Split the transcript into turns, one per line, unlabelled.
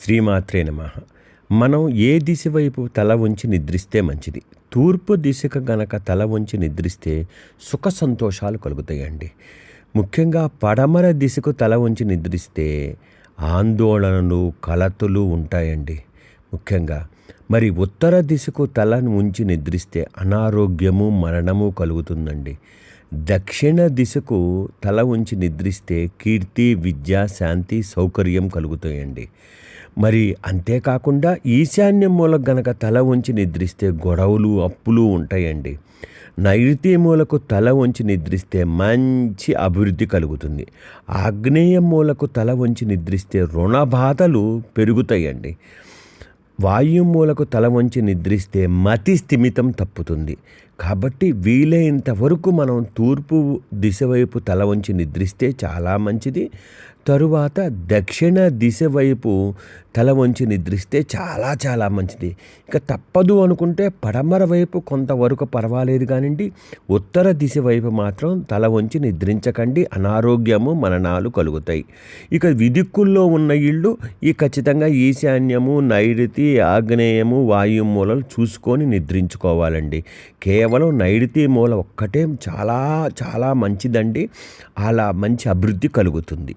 శ్రీమాత్రే నమః. మనం ఏ దిశ వైపు తల వంచి నిద్రిస్తే మంచిది? తూర్పు దిశకు గనక తల వంచి నిద్రిస్తే సుఖ సంతోషాలు కలుగుతాయండి. ముఖ్యంగా పడమర దిశకు తల వంచి నిద్రిస్తే ఆందోళనలు, కలతలు ఉంటాయండి ముఖ్యంగా. మరి ఉత్తర దిశకు తలను ఉంచి నిద్రిస్తే అనారోగ్యము, మరణము కలుగుతుందండి. దక్షిణ దిశకు తల ఉంచి నిద్రిస్తే కీర్తి, విద్య, శాంతి, సౌకర్యం కలుగుతాయండి. మరి అంతేకాకుండా ఈశాన్య మూలకు గనక తల వంచి నిద్రిస్తే గొడవలు, అప్పులు ఉంటాయండి. నైరుతి మూలకు తల వంచి నిద్రిస్తే మంచి అభివృద్ధి కలుగుతుంది. ఆగ్నేయ మూలకు తల వంచి నిద్రిస్తే రుణ బాధలు పెరుగుతాయండి. వాయుమూలకు తల వంచి నిద్రిస్తే మతి స్థిమితం తప్పుతుంది. కాబట్టి వీలైనంత వరకు మనం తూర్పు దిశ వైపు తల వంచి నిద్రిస్తే చాలా మంచిది. తరువాత దక్షిణ దిశ వైపు తల వంచి నిద్రిస్తే చాలా చాలా మంచిది. ఇక తప్పదు అనుకుంటే పడమర వైపు కొంతవరకు పర్వాలేదు కానివ్వండి, ఉత్తర దిశ వైపు మాత్రం తల వంచి నిద్రించకండి. అనారోగ్యము, మరణాలు కలుగుతాయి. ఇక విదిక్కుల్లో ఉన్న ఇళ్ళు ఖచ్చితంగా ఈశాన్యము, నైరుతి, ఆగ్నేయము, వాయు మూలలు చూసుకొని నిద్రించుకోవాలండి. కేవలం నైరుతి మూల ఒక్కటే చాలా చాలా మంచిదండి. అలా మంచి అభివృద్ధి కలుగుతుంది.